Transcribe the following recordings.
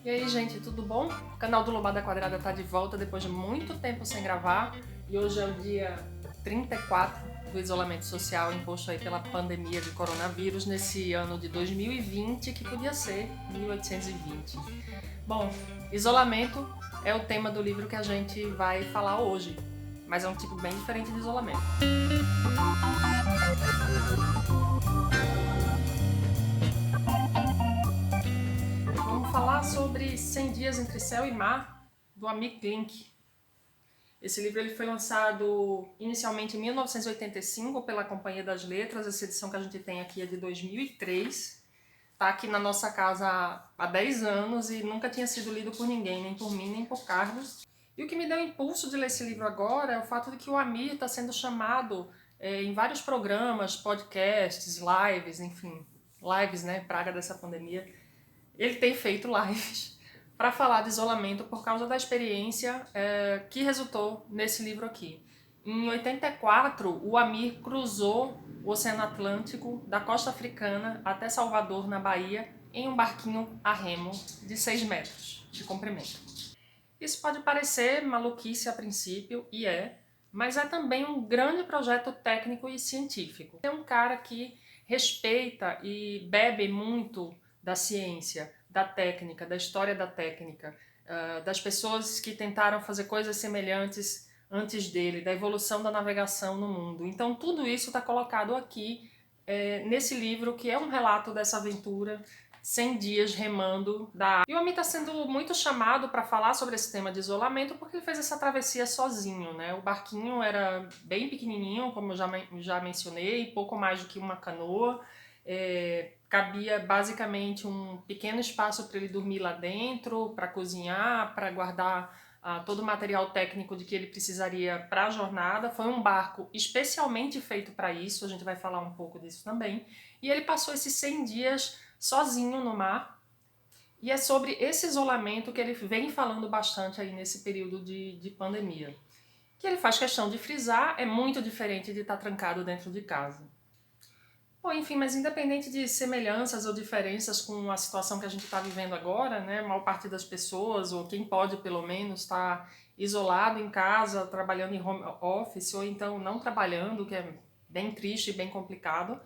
E aí, gente, tudo bom? O canal do Lombada Quadrada tá de volta depois de muito tempo sem gravar e hoje é o dia 34 do isolamento social imposto aí pela pandemia de coronavírus nesse ano de 2020 que podia ser 1820. Bom, isolamento é o tema do livro que a gente vai falar hoje, mas é um tipo bem diferente de isolamento. Vamos falar sobre 100 Dias Entre Céu e Mar, do Amir Klink. Esse livro ele foi lançado inicialmente em 1985 pela Companhia das Letras, essa edição que a gente tem aqui é de 2003. Está aqui na nossa casa há 10 anos e nunca tinha sido lido por ninguém, nem por mim, nem por Carlos. E o que me deu impulso de ler esse livro agora é o fato de que o Amir está sendo chamado em vários programas, podcasts, lives, enfim, lives, né, praga dessa pandemia. Ele tem feito lives para falar de isolamento por causa da experiência que resultou nesse livro aqui. Em 84, o Amir cruzou o Oceano Atlântico da costa africana até Salvador, na Bahia, em um barquinho a remo de 6 metros de comprimento. Isso pode parecer maluquice a princípio, e mas é também um grande projeto técnico e científico. É um cara que respeita e bebe muito da ciência, da técnica, da história da técnica, das pessoas que tentaram fazer coisas semelhantes antes dele, da evolução da navegação no mundo. Então tudo isso está colocado aqui nesse livro, que é um relato dessa aventura 100 dias remando da água. E o Amir está sendo muito chamado para falar sobre esse tema de isolamento porque ele fez essa travessia sozinho, né? O barquinho era bem pequenininho, como eu já mencionei, pouco mais do que uma canoa. Cabia basicamente um pequeno espaço para ele dormir lá dentro, para cozinhar, para guardar todo o material técnico de que ele precisaria para a jornada. Foi um barco especialmente feito para isso, a gente vai falar um pouco disso também. E ele passou esses 100 dias sozinho no mar. E é sobre esse isolamento que ele vem falando bastante aí nesse período de pandemia. Que ele faz questão de frisar, é muito diferente de estar trancado dentro de casa. Bom, enfim, mas independente de semelhanças ou diferenças com a situação que a gente está vivendo agora, né, a maior parte das pessoas, ou quem pode pelo menos, está isolado em casa, trabalhando em home office, ou então não trabalhando, que é bem triste e bem complicado.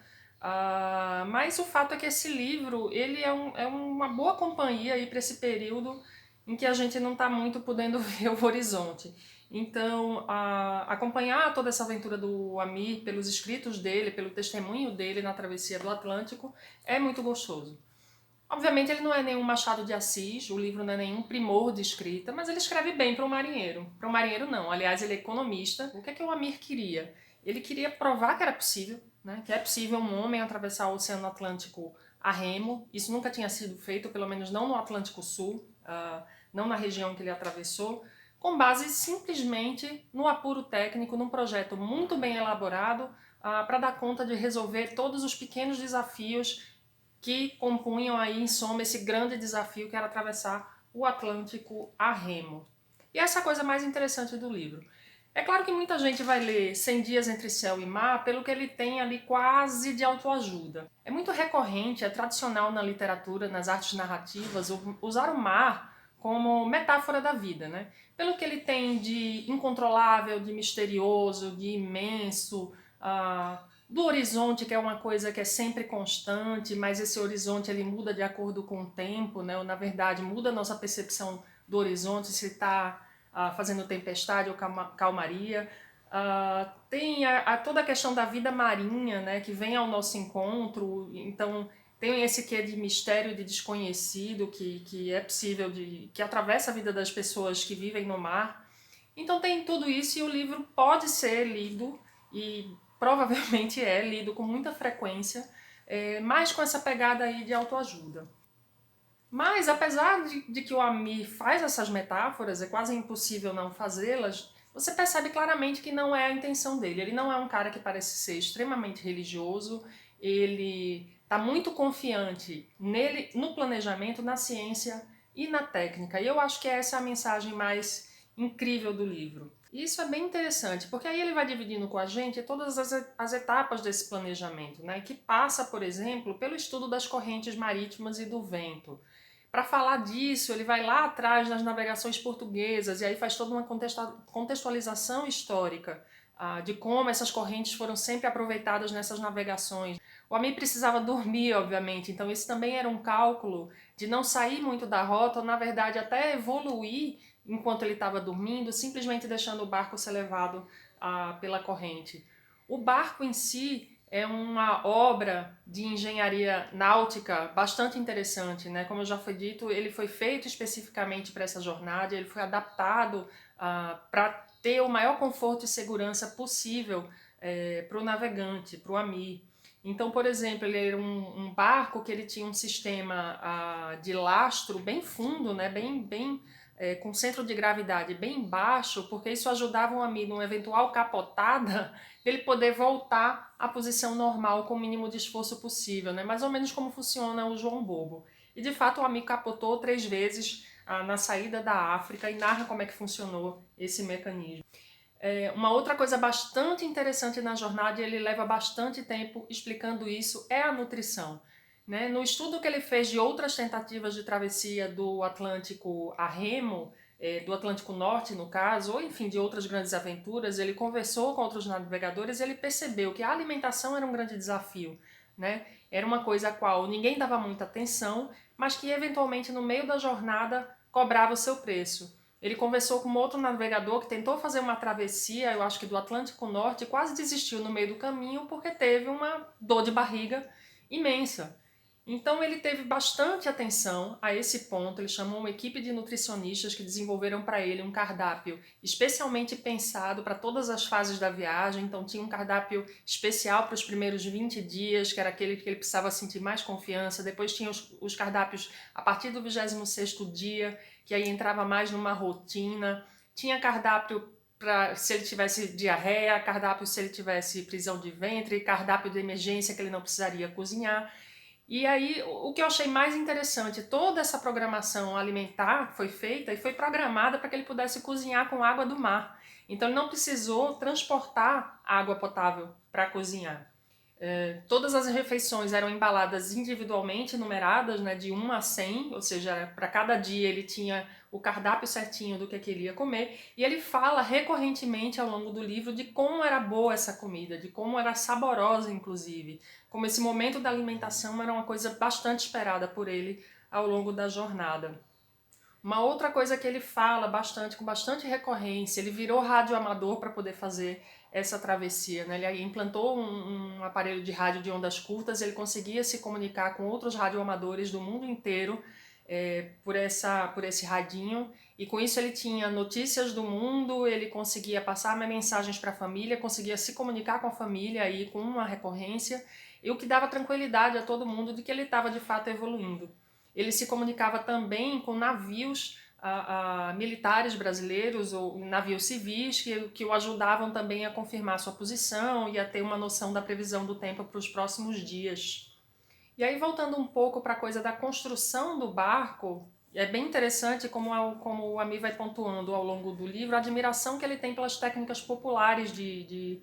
Mas o fato é que esse livro ele é uma boa companhia para esse período em que a gente não está muito podendo ver o horizonte. Então, acompanhar toda essa aventura do Amir pelos escritos dele, pelo testemunho dele na travessia do Atlântico, é muito gostoso. Obviamente ele não é nenhum Machado de Assis, o livro não é nenhum primor de escrita, mas ele escreve bem para um marinheiro. Para um marinheiro não, aliás ele é economista. O que é que o Amir queria? Ele queria provar que era possível, né? Que é possível um homem atravessar o Oceano Atlântico a remo. Isso nunca tinha sido feito, pelo menos não no Atlântico Sul, não na região que ele atravessou, com base simplesmente no apuro técnico, num projeto muito bem elaborado para dar conta de resolver todos os pequenos desafios que compunham aí, em soma, esse grande desafio que era atravessar o Atlântico a remo. E essa é a coisa mais interessante do livro. É claro que muita gente vai ler 100 Dias Entre Céu e Mar pelo que ele tem ali quase de autoajuda. É muito recorrente, é tradicional na literatura, nas artes narrativas, usar o mar como metáfora da vida, né? Pelo que ele tem de incontrolável, de misterioso, de imenso, do horizonte, que é uma coisa que é sempre constante, mas esse horizonte ele muda de acordo com o tempo, né? Ou, na verdade, muda a nossa percepção do horizonte, se está fazendo tempestade ou calmaria. Tem toda a questão da vida marinha, né, que vem ao nosso encontro, então tem esse quê de mistério, de desconhecido, que é possível, que atravessa a vida das pessoas que vivem no mar. Então tem tudo isso e o livro pode ser lido, e provavelmente é lido com muita frequência, mais com essa pegada aí de autoajuda. Mas apesar de que o Amir faz essas metáforas, é quase impossível não fazê-las, você percebe claramente que não é a intenção dele. Ele não é um cara que parece ser extremamente religioso, ele está muito confiante nele, no planejamento, na ciência e na técnica. E eu acho que essa é a mensagem mais incrível do livro. E isso é bem interessante, porque aí ele vai dividindo com a gente todas as etapas desse planejamento, né? Que passa, por exemplo, pelo estudo das correntes marítimas e do vento, Para falar disso, ele vai lá atrás nas navegações portuguesas e aí faz toda uma contextualização histórica de como essas correntes foram sempre aproveitadas nessas navegações. O Amir precisava dormir, obviamente, então esse também era um cálculo de não sair muito da rota, ou na verdade até evoluir enquanto ele estava dormindo, simplesmente deixando o barco ser levado pela corrente. O barco em si é uma obra de engenharia náutica bastante interessante, né? Como já foi dito, ele foi feito especificamente para essa jornada, ele foi adaptado para ter o maior conforto e segurança possível para o navegante, para o Amir. Então, por exemplo, ele era um barco que ele tinha um sistema de lastro bem fundo, né? bem com centro de gravidade bem baixo, porque isso ajudava o Amir, numa eventual capotada, ele poder voltar à posição normal com o mínimo de esforço possível, né? Mais ou menos como funciona o João Bobo. E de fato o Amir capotou 3 vezes na saída da África e narra como é que funcionou esse mecanismo. Uma outra coisa bastante interessante na jornada, e ele leva bastante tempo explicando isso, é a nutrição. Né? No estudo que ele fez de outras tentativas de travessia do Atlântico a remo, do Atlântico Norte no caso, ou enfim de outras grandes aventuras, ele conversou com outros navegadores e ele percebeu que a alimentação era um grande desafio. Né? Era uma coisa a qual ninguém dava muita atenção, mas que eventualmente no meio da jornada cobrava o seu preço. Ele conversou com um outro navegador que tentou fazer uma travessia, eu acho que do Atlântico Norte, e quase desistiu no meio do caminho porque teve uma dor de barriga imensa. Então ele teve bastante atenção a esse ponto, ele chamou uma equipe de nutricionistas que desenvolveram para ele um cardápio especialmente pensado para todas as fases da viagem, então tinha um cardápio especial para os primeiros 20 dias, que era aquele que ele precisava sentir mais confiança, depois tinha os cardápios a partir do 26º dia, que aí entrava mais numa rotina, tinha cardápio para se ele tivesse diarreia, cardápio se ele tivesse prisão de ventre, cardápio de emergência que ele não precisaria cozinhar. E aí, o que eu achei mais interessante, toda essa programação alimentar foi feita e foi programada para que ele pudesse cozinhar com água do mar. Então, ele não precisou transportar água potável para cozinhar. Todas as refeições eram embaladas individualmente, numeradas, né, de 1 a 100, ou seja, para cada dia ele tinha o cardápio certinho do que ele ia comer, e ele fala recorrentemente ao longo do livro de como era boa essa comida, de como era saborosa, inclusive, como esse momento da alimentação era uma coisa bastante esperada por ele ao longo da jornada. Uma outra coisa que ele fala bastante, com bastante recorrência, ele virou radioamador para poder fazer essa travessia. Né? Ele implantou um aparelho de rádio de ondas curtas, ele conseguia se comunicar com outros radioamadores do mundo inteiro por esse radinho, e com isso ele tinha notícias do mundo, ele conseguia passar mensagens para a família, conseguia se comunicar com a família aí com uma recorrência, e o que dava tranquilidade a todo mundo de que ele estava de fato evoluindo. Ele se comunicava também com navios militares brasileiros ou navios civis que o ajudavam também a confirmar sua posição e a ter uma noção da previsão do tempo para os próximos dias. E aí, voltando um pouco para a coisa da construção do barco, é bem interessante como o Amir vai pontuando ao longo do livro a admiração que ele tem pelas técnicas populares de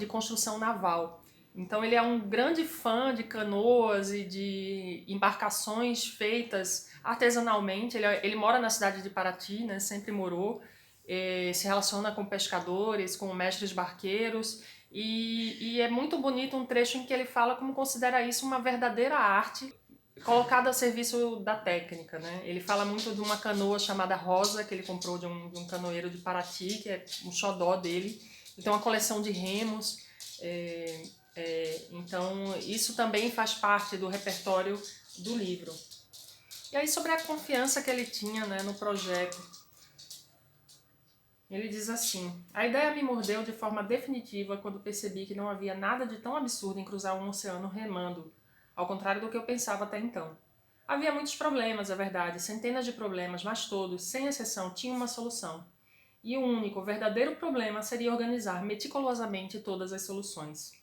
construção naval. Então ele é um grande fã de canoas e de embarcações feitas artesanalmente. Ele mora na cidade de Paraty, né? Sempre morou, se relaciona com pescadores, com mestres barqueiros, e é muito bonito um trecho em que ele fala como considera isso uma verdadeira arte colocada a serviço da técnica. Né? Ele fala muito de uma canoa chamada Rosa, que ele comprou de um canoeiro de Paraty, que é um xodó dele. Então, uma coleção de remos. Então, isso também faz parte do repertório do livro. E aí, sobre a confiança que ele tinha, né, no projeto, ele diz assim: a ideia me mordeu de forma definitiva quando percebi que não havia nada de tão absurdo em cruzar um oceano remando, ao contrário do que eu pensava até então. Havia muitos problemas, é verdade, centenas de problemas, mas todos, sem exceção, tinham uma solução. E o único, verdadeiro problema seria organizar meticulosamente todas as soluções.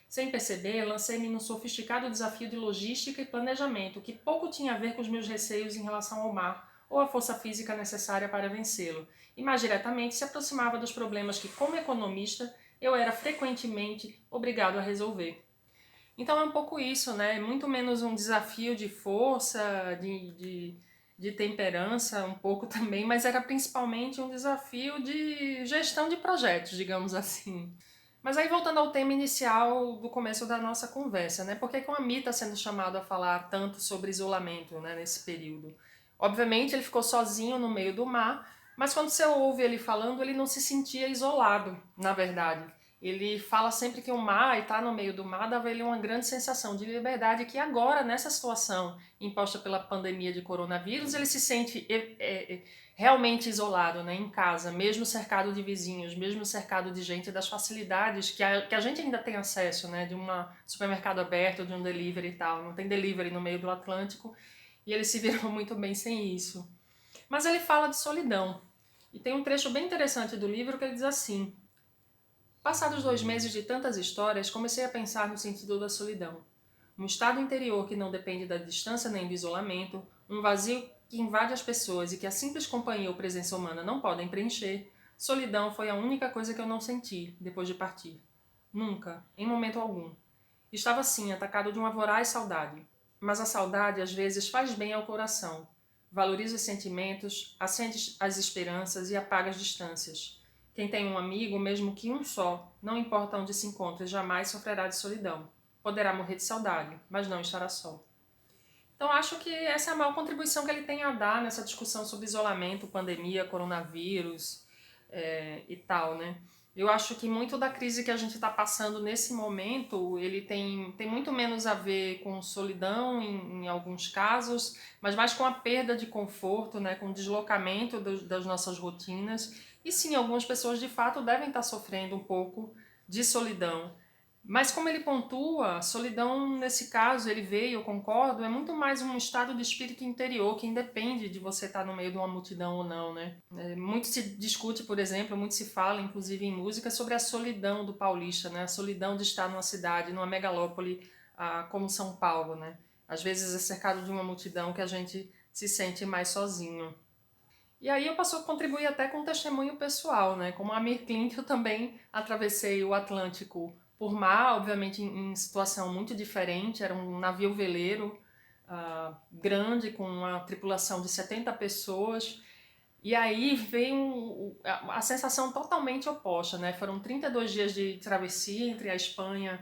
Sem perceber, lancei-me num sofisticado desafio de logística e planejamento que pouco tinha a ver com os meus receios em relação ao mar ou a força física necessária para vencê-lo, e mais diretamente se aproximava dos problemas que, como economista, eu era frequentemente obrigado a resolver. Então é um pouco isso, né? É muito menos um desafio de força, de temperança, um pouco também, mas era principalmente um desafio de gestão de projetos, digamos assim. Mas aí voltando ao tema inicial do começo da nossa conversa, né? Por que que o Ami está sendo chamado a falar tanto sobre isolamento, né, nesse período? Obviamente ele ficou sozinho no meio do mar, mas quando você ouve ele falando, ele não se sentia isolado, na verdade. Ele fala sempre que o mar, e estar no meio do mar, dava a ele uma grande sensação de liberdade, que agora, nessa situação imposta pela pandemia de coronavírus, ele se sente realmente isolado, né, em casa, mesmo cercado de vizinhos, mesmo cercado de gente, das facilidades que a gente ainda tem acesso, né, de um supermercado aberto, de um delivery e tal. Não tem delivery no meio do Atlântico e ele se virou muito bem sem isso. Mas ele fala de solidão. E tem um trecho bem interessante do livro que ele diz assim: passados 2 meses de tantas histórias, comecei a pensar no sentido da solidão. Um estado interior que não depende da distância nem do isolamento, um vazio que invade as pessoas e que a simples companhia ou presença humana não podem preencher, solidão foi a única coisa que eu não senti depois de partir. Nunca, em momento algum. Estava sim atacado de uma voraz saudade. Mas a saudade às vezes faz bem ao coração. Valoriza os sentimentos, acende as esperanças e apaga as distâncias. Quem tem um amigo, mesmo que um só, não importa onde se encontre, jamais sofrerá de solidão. Poderá morrer de saudade, mas não estará só. Então acho que essa é a maior contribuição que ele tem a dar nessa discussão sobre isolamento, pandemia, coronavírus e tal, né? Eu acho que muito da crise que a gente está passando nesse momento, ele tem muito menos a ver com solidão em alguns casos, mas mais com a perda de conforto, né, com o deslocamento das nossas rotinas. E sim, algumas pessoas de fato devem estar sofrendo um pouco de solidão. Mas como ele pontua, solidão nesse caso, ele veio, eu concordo, é muito mais um estado de espírito interior que independe de você estar no meio de uma multidão ou não, né? Muito se discute, por exemplo, muito se fala, inclusive em música, sobre a solidão do paulista, né? A solidão de estar numa cidade, numa megalópole como São Paulo, né? Às vezes é cercado de uma multidão que a gente se sente mais sozinho. E aí eu passo a contribuir até com um testemunho pessoal, né? Como a Amir Klink, eu também atravessei o Atlântico por mar, obviamente em situação muito diferente. Era um navio veleiro grande, com uma tripulação de 70 pessoas. E aí veio a sensação totalmente oposta, né? Foram 32 dias de travessia entre a Espanha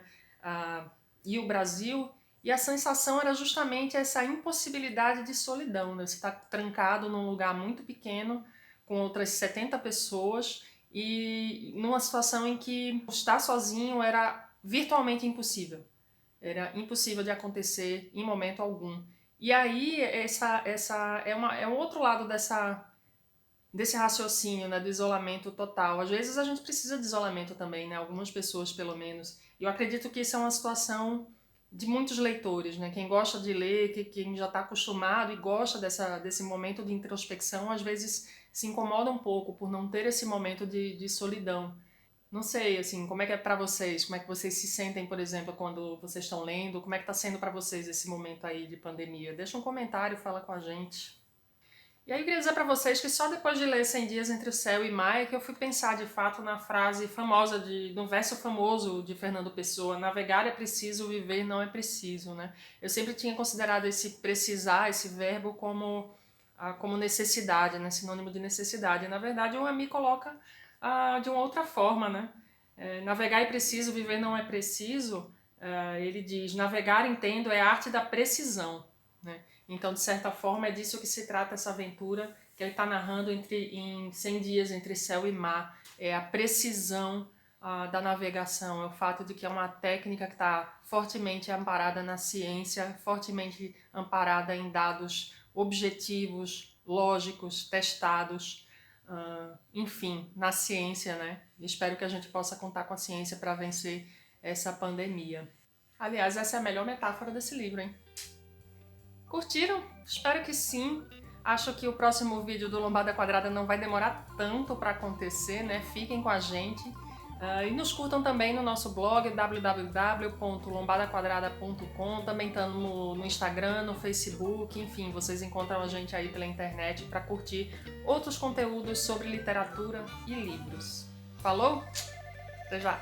e o Brasil, e a sensação era justamente essa impossibilidade de solidão, né? Você está trancado num lugar muito pequeno, com outras 70 pessoas, e numa situação em que estar sozinho era virtualmente impossível. Era impossível de acontecer em momento algum. E aí, essa é um outro lado desse raciocínio, né, do isolamento total. Às vezes a gente precisa de isolamento também, né? Algumas pessoas, pelo menos. E eu acredito que isso é uma situação de muitos leitores, né? Quem gosta de ler, quem já está acostumado e gosta desse momento de introspecção, às vezes se incomoda um pouco por não ter esse momento de solidão. Não sei, assim, como é que é pra vocês? Como é que vocês se sentem, por exemplo, quando vocês estão lendo? Como é que tá sendo pra vocês esse momento aí de pandemia? Deixa um comentário, fala com a gente. E aí eu queria dizer pra vocês que só depois de ler 100 Dias Entre o Céu e Mar é que eu fui pensar de fato na frase famosa, no verso famoso de Fernando Pessoa: navegar é preciso, viver não é preciso, né? Eu sempre tinha considerado esse precisar, esse verbo, como necessidade, né? Sinônimo de necessidade. E, na verdade, o Ami coloca de uma outra forma, né? Navegar é preciso, viver não é preciso. Ele diz: navegar, entendo, é a arte da precisão, né? Então, de certa forma, é disso que se trata essa aventura que ele está narrando em 100 dias entre céu e mar. É a precisão da navegação, é o fato de que é uma técnica que está fortemente amparada na ciência, fortemente amparada em dados objetivos, lógicos, testados, enfim, na ciência, né? Espero que a gente possa contar com a ciência para vencer essa pandemia. Aliás, essa é a melhor metáfora desse livro, hein? Curtiram? Espero que sim. Acho que o próximo vídeo do Lombada Quadrada não vai demorar tanto para acontecer, né? Fiquem com a gente. E nos curtam também no nosso blog www.lombadaquadrada.com. Também estamos no Instagram, no Facebook, enfim, vocês encontram a gente aí pela internet para curtir outros conteúdos sobre literatura e livros. Falou? Até já!